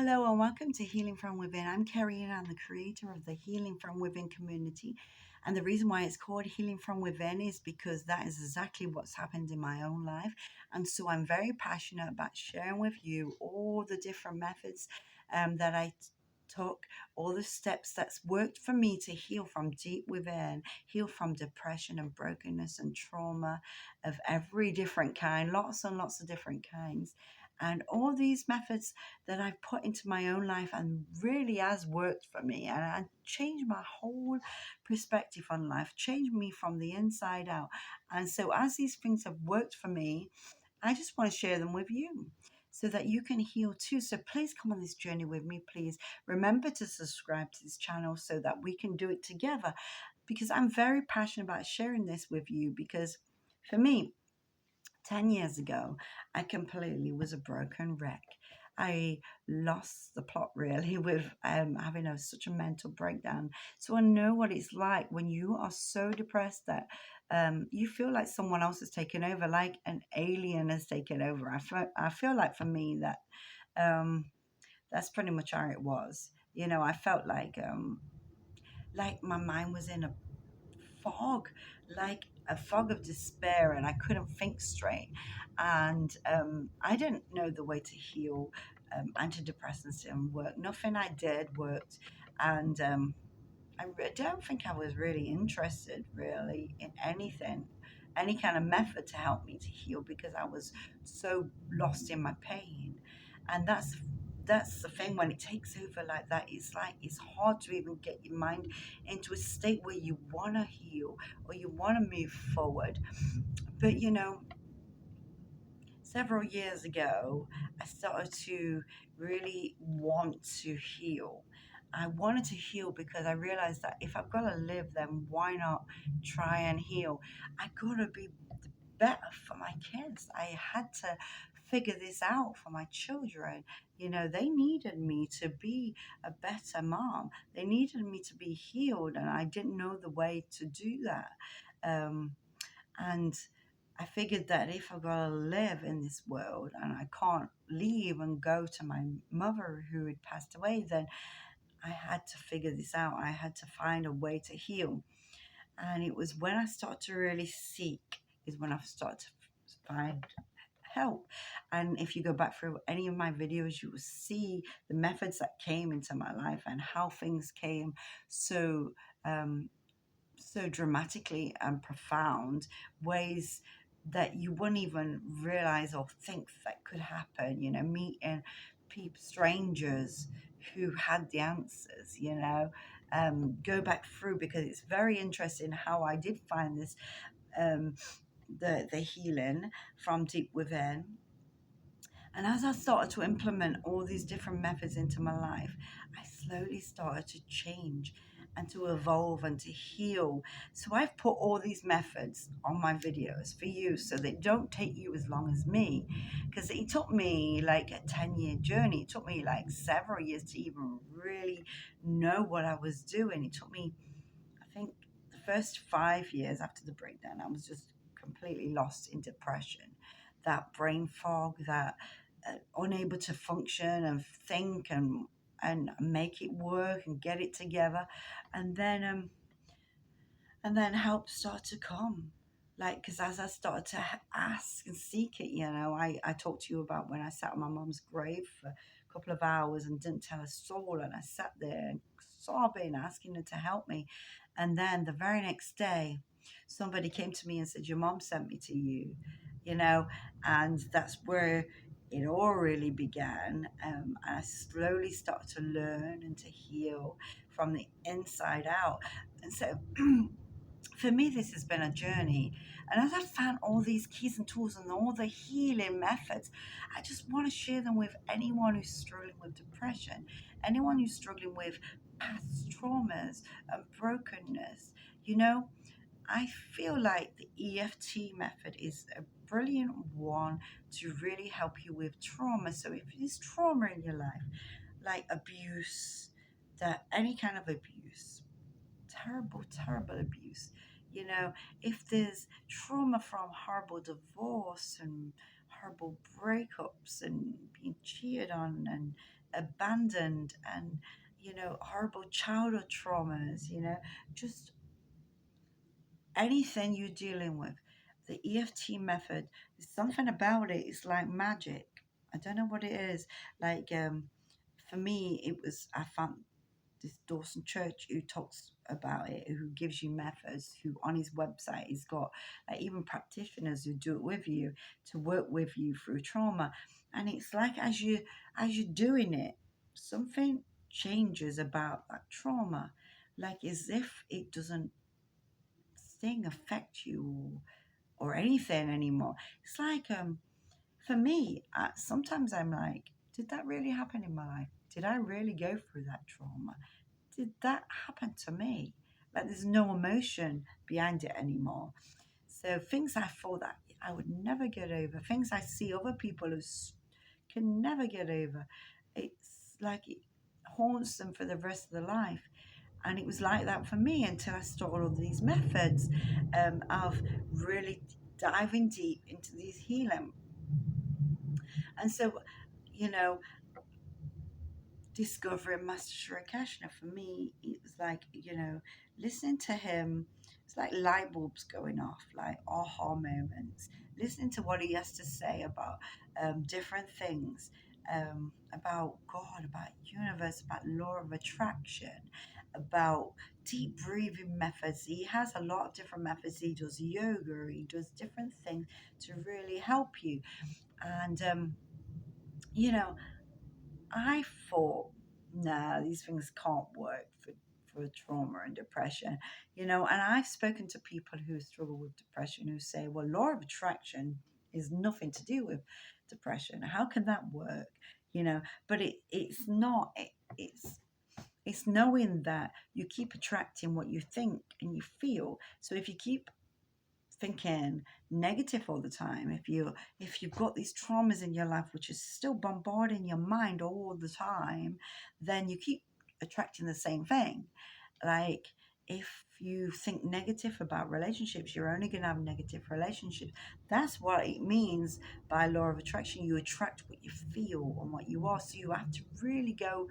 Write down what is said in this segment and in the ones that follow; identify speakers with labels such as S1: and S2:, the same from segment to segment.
S1: Hello and welcome to Healing from Within. I'm Kerry and I'm the creator of the Healing from Within community. And the reason why it's called Healing from Within is because that is exactly what's happened in my own life. And so I'm very passionate about sharing with you all the different methods that took, all the steps that's worked for me to heal from deep within, heal from depression and brokenness and trauma of every different kind, lots and lots of different kinds. And all these methods that I've put into my own life and really has worked for me. And I changed my whole perspective on life, changed me from the inside out. And so, as these things have worked for me, I just want to share them with you so that you can heal too. So, please come on this journey with me. Please remember to subscribe to this channel so that we can do it together because I'm very passionate about sharing this with you. Because for me, 10 years ago, I completely was a broken wreck. I lost the plot really with having such a mental breakdown. So I know what it's like when you are so depressed that you feel like someone else has taken over, like an alien has taken over. I feel like for me that um, that's pretty much how it was. I felt like my mind was in a fog, like a fog of despair, and I couldn't think straight. And I didn't know the way to heal. Antidepressants didn't work. Nothing I did worked, and I don't think I was really interested, really, in anything, any kind of method to help me to heal because I was so lost in my pain, and that's the thing when it takes over like that. It's like it's hard to even get your mind into a state where you want to heal or you want to move forward. But several years ago, I started to really want to heal. I wanted to heal because I realized that if I've got to live, then why not try and heal? I got to be better for my kids. I had to figure this out for my children. They needed me to be a better mom. They needed me to be healed, and I didn't know the way to do that. And I figured that if I gotta live in this world and I can't leave and go to my mother who had passed away, then I had to figure this out. I had to find a way to heal. And it was when I started to really seek, is when I started to find help. And if you go back through any of my videos, you will see the methods that came into my life and how things came so um, so dramatically and profound ways that you wouldn't even realize or think that could happen. Meeting people, strangers who had the answers. Go back through because it's very interesting how I did find this, um, the healing from deep within. And as I started to implement all these different methods into my life, I slowly started to change and to evolve and to heal. So I've put all these methods on my videos for you so they don't take you as long as me. Because it took me like a 10-year journey. It took me like several years to even really know what I was doing. It took me, I think, the first 5 years after the breakdown, I was just completely lost in depression. That brain fog, that unable to function and think and make it work and get it together, and then help start to come. Like, because as I started to ask and seek it, I talked to you about when I sat on my mum's grave for a couple of hours and didn't tell a soul, and I sat there sobbing, asking her to help me. And then the very next day, somebody came to me and said, "Your mom sent me to you," you know, and that's where it all really began. And I slowly started to learn and to heal from the inside out. And so for me, this has been a journey. And as I found all these keys and tools and all the healing methods, I just want to share them with anyone who's struggling with depression, anyone who's struggling with past traumas and brokenness. You know, I feel like the EFT method is a brilliant one to really help you with trauma. So if there's trauma in your life, like abuse, that any kind of abuse, terrible, terrible abuse. If there's trauma from horrible divorce and horrible breakups and being cheated on and abandoned and, horrible childhood traumas, just anything you're dealing with. The EFT method, there's something about it, it's like magic. I don't know what it is. Like, for me, I found this Dawson Church who talks about it, who gives you methods, who on his website he's got like even practitioners who do it with you to work with you through trauma. And it's like as you're doing it, something changes about that trauma. Like as if it doesn't sting, affect you or anything anymore. It's like for me, sometimes I'm like, did that really happen in my life? Did I really go through that trauma? Did that happen to me? Like there's no emotion behind it anymore. So things I thought that I would never get over, things I see other people can never get over, it's like it haunts them for the rest of their life. And it was like that for me until I started all these methods of really diving deep into these healing. And so, you know, discovering Master Sri Krishna for me, it was like, listening to him, it's like light bulbs going off, like aha moments. Listening to what he has to say about different things, about God, about universe, about law of attraction, about deep breathing methods. He has a lot of different methods. He does yoga, he does different things to really help you. And, you know, I thought, nah, these things can't work for trauma and depression, And I've spoken to people who struggle with depression who say, well, law of attraction is nothing to do with depression. How can that work? But it's not. It's knowing that you keep attracting what you think and you feel. So if you keep thinking negative all the time, if you've got these traumas in your life which is still bombarding your mind all the time, then you keep attracting the same thing. Like if you think negative about relationships, you're only going to have negative relationships. That's what it means by law of attraction. You attract what you feel and what you are. So you have to really go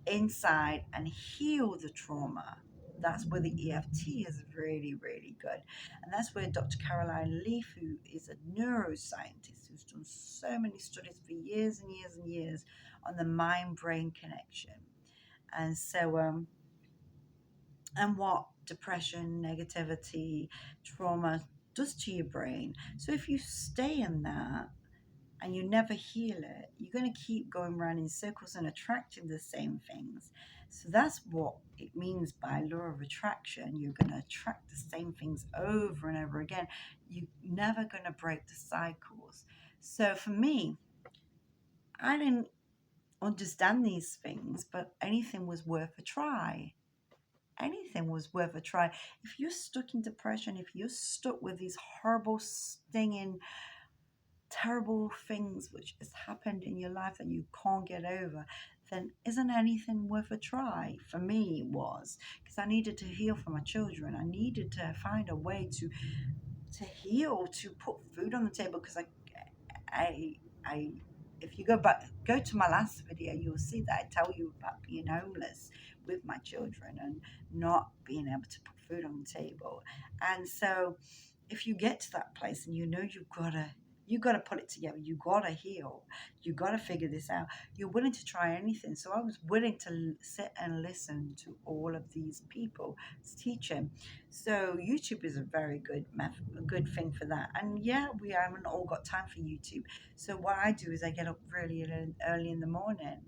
S1: inside and heal the trauma. That's where the EFT is really, really good. And that's where Dr. Caroline Leaf, who is a neuroscientist who's done so many studies for years and years and years on the mind brain connection. And so, and what depression, negativity, trauma does to your brain. So if you stay in that, and you never heal it, you're going to keep going around in circles and attracting the same things. So that's what it means by law of attraction. You're going to attract the same things over and over again. You're never going to break the cycles. So for me, I didn't understand these things, but anything was worth a try. Anything was worth a try. If you're stuck in depression, if you're stuck with these horrible, stinging, terrible things which has happened in your life that you can't get over, then isn't anything worth a try? For me, it was because I needed to heal for my children. I needed to find a way to heal, to put food on the table. Because I, I, if you go to my last video, you'll see that I tell you about being homeless with my children and not being able to put food on the table. And so, if you get to that place and you gotta put it together, you gotta heal, you gotta figure this out, you're willing to try anything. So I was willing to sit and listen to all of these people teaching. So YouTube is a very a good thing for that. And yeah, we haven't all got time for YouTube. So what I do is I get up really early in the morning,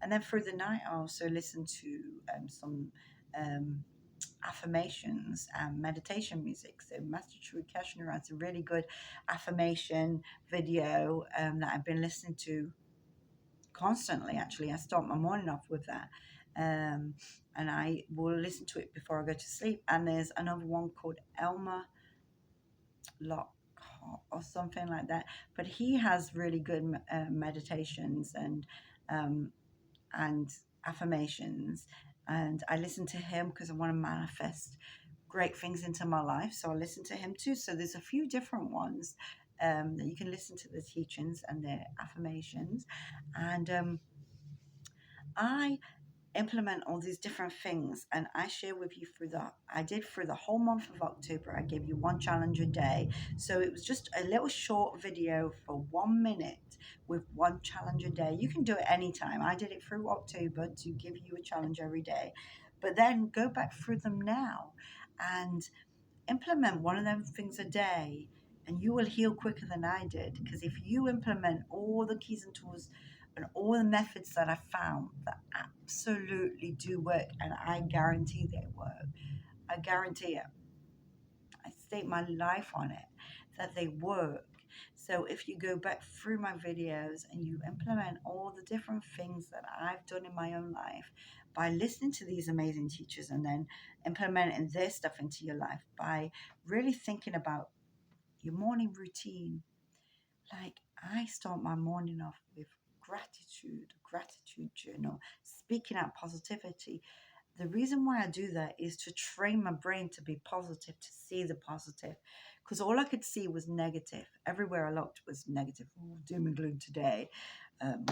S1: and then through the night I also listen to some um, affirmations and meditation music. So Master True Kashner has a really good affirmation video that I've been listening to constantly. Actually, I start my morning off with that. And I will listen to it before I go to sleep. And there's another one called Elmer Lockhart or something like that. But he has really good meditations um, and affirmations. And I listen to him because I want to manifest great things into my life. So I listen to him too. So there's a few different ones that you can listen to the teachings and the affirmations. And I implement all these different things, and I share with you through the whole month of October. I gave you one challenge a day, so it was just a little short video for 1 minute with one challenge a day. You can do it anytime. I did it through October to give you a challenge every day, but then go back through them now and implement one of them things a day, and you will heal quicker than I did. Because if you implement all the keys and tools and all the methods that I found that absolutely do work, and I guarantee they work, I guarantee it, I stake my life on it, that they work. So if you go back through my videos and you implement all the different things that I've done in my own life by listening to these amazing teachers and then implementing their stuff into your life by really thinking about your morning routine. Like, I start my morning off with gratitude journal, speaking out positivity. The reason why I do that is to train my brain to be positive, to see the positive. Because all I could see was negative. Everywhere I looked was negative. Oh, doom and gloom today.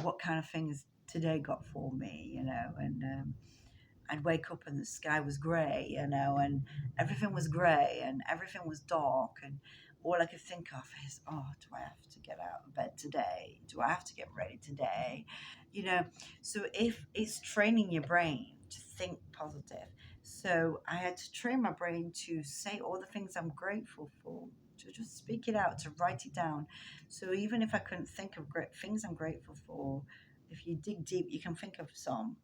S1: What kind of things today got for me, And I'd wake up and the sky was grey, and everything was grey and everything was dark. And all I could think of is, oh, do I have to get out of bed today? Do I have to get ready today? You know, so if it's training your brain to think positive. So I had to train my brain to say all the things I'm grateful for, to just speak it out, to write it down. So even if I couldn't think of great things I'm grateful for, if you dig deep, you can think of some,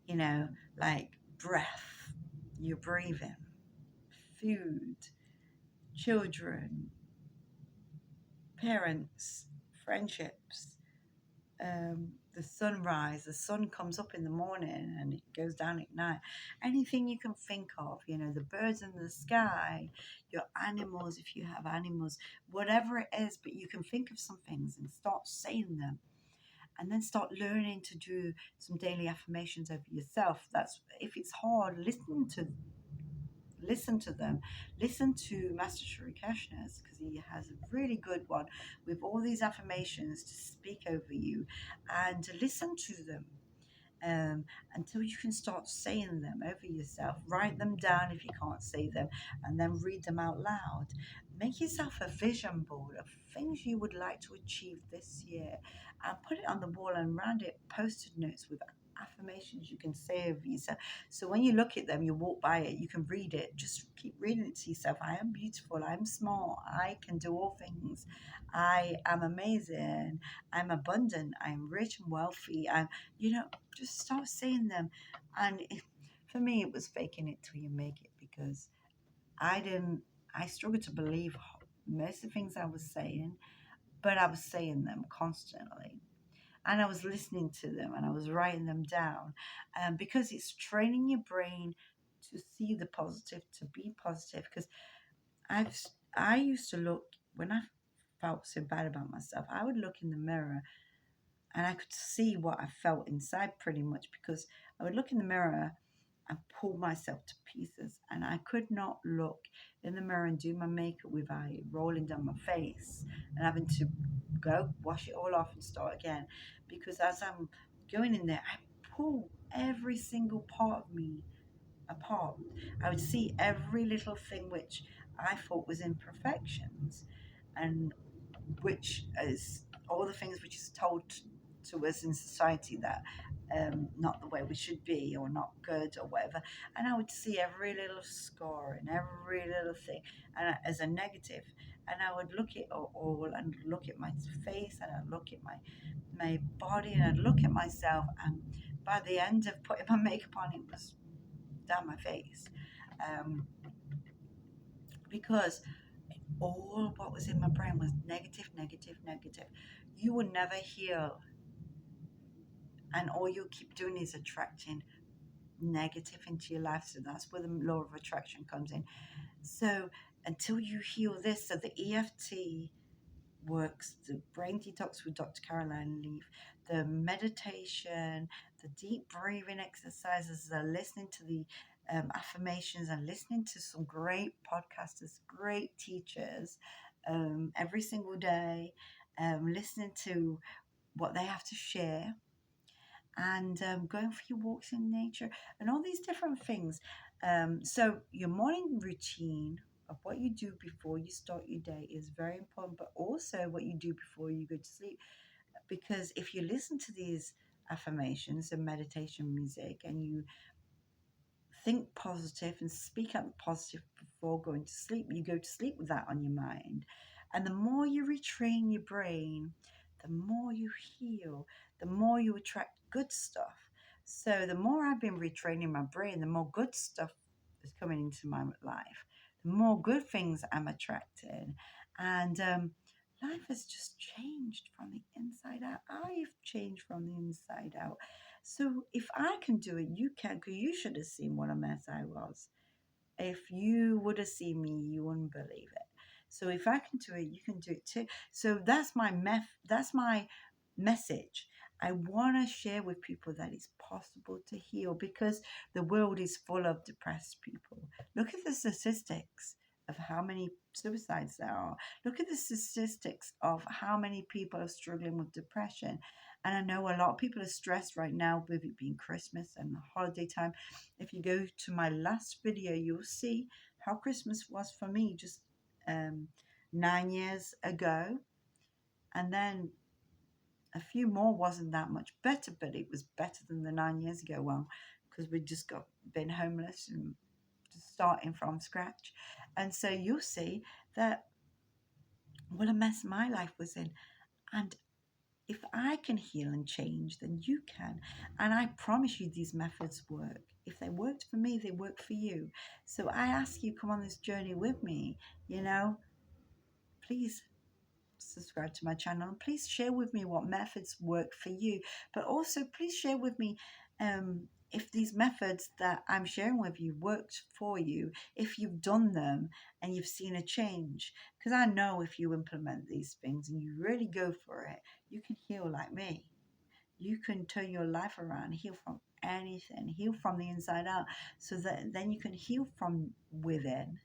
S1: you know, like breath, you're breathing, food, children, parents, friendships, the sunrise, the sun comes up in the morning and it goes down at night. Anything you can think of, the birds in the sky, your animals, if you have animals, whatever it is, but you can think of some things and start saying them. And then start learning to do some daily affirmations over yourself. That's if it's hard, listen to them. Listen to Master Shri Krishna's, because he has a really good one with all these affirmations to speak over you, and to listen to them um, until you can start saying them over yourself. Write them down if you can't say them, and then read them out loud. Make yourself a vision board of things you would like to achieve this year, and put it on the wall and around it post-it notes with affirmations you can say over yourself. So when you look at them, you walk by it, you can read it. Just keep reading it to yourself. I am beautiful. I'm smart. I can do all things. I am amazing. I'm abundant. I'm rich and wealthy. Just start saying them. And for me, it was faking it till you make it, because I didn't, I struggled to believe most of the things I was saying, but I was saying them constantly. And I was listening to them and I was writing them down, because it's training your brain to see the positive, to be positive. Because I've, I used to look, when I felt so bad about myself, I would look in the mirror and I could see what I felt inside pretty much, because I would look in the mirror and pull myself to pieces, and I could not look in the mirror and do my makeup without it rolling down my face and having to go wash it all off and start again, because as I'm going in there, I pull every single part of me apart. I would see every little thing which I thought was imperfections, and which is all the things which is told to us in society that not the way we should be, or not good, or whatever. And I would see every little score and every little thing and as a negative, and I would look at all and look at my face, and I'd look at my body, and I'd look at myself, and by the end of putting my makeup on, it was down my face, um, because all what was in my brain was negative, negative, negative. You will never heal, and all you keep doing is attracting negative into your life. So that's where the law of attraction comes in. So until you heal this, so the EFT works, the brain detox with Dr. Caroline Leaf, the meditation, the deep breathing exercises, the listening to the affirmations, and listening to some great podcasters, great teachers every single day, listening to what they have to share, and going for your walks in nature and all these different things. So your morning routine of what you do before you start your day is very important, but also what you do before you go to sleep. Because if you listen to these affirmations and meditation music and you think positive and speak out positive before going to sleep, you go to sleep with that on your mind. And the more you retrain your brain, the more you heal, the more you attract good stuff. So the more I've been retraining my brain, the more good stuff is coming into my life, the more good things I'm attracting. And life has just changed from the inside out. I've changed from the inside out. So if I can do it, you can, because you should have seen what a mess I was. If you would have seen me, you wouldn't believe it. So if I can do it, you can do it too. So that's my message. I want to share with people that it's possible to heal, because the world is full of depressed people. Look at the statistics of how many suicides there are. Look at the statistics of how many people are struggling with depression. And I know a lot of people are stressed right now with it being Christmas and holiday time. If you go to my last video, you'll see how Christmas was for me just 9 years ago. And then a few more wasn't that much better, but it was better than the 9 years ago. Well, because we just been homeless and just starting from scratch. And so you'll see that what a mess my life was in. And if I can heal and change, then you can. And I promise you these methods work. If they worked for me, they work for you. So I ask you, come on this journey with me. Please subscribe to my channel, and please share with me what methods work for you. But also please share with me if these methods that I'm sharing with you worked for you, if you've done them and you've seen a change. Because I know if you implement these things and you really go for it, you can heal like me. You can turn your life around, heal from anything, heal from the inside out, so that then you can heal from within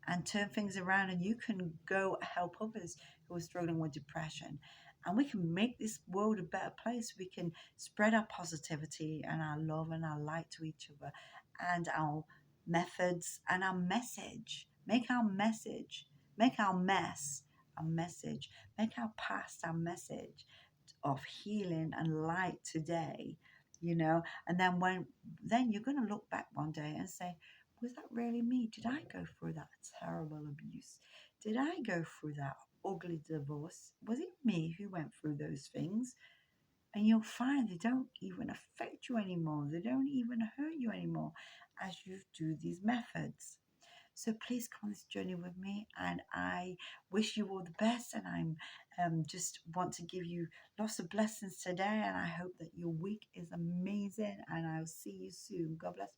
S1: and turn things around, and you can go help others who are struggling with depression. And we can make this world a better place. We can spread our positivity and our love and our light to each other, and our methods and our message. Make our message, make our mess our message, make our past our message of healing and light today, and then you're going to look back one day and say, was that really me? Did I go through that terrible abuse? Did I go through that ugly divorce? Was it me who went through those things? And you'll find they don't even affect you anymore. They don't even hurt you anymore as you do these methods. So please come on this journey with me, and I wish you all the best. And I'm just want to give you lots of blessings today, and I hope that your week is amazing. And I'll see you soon. God bless.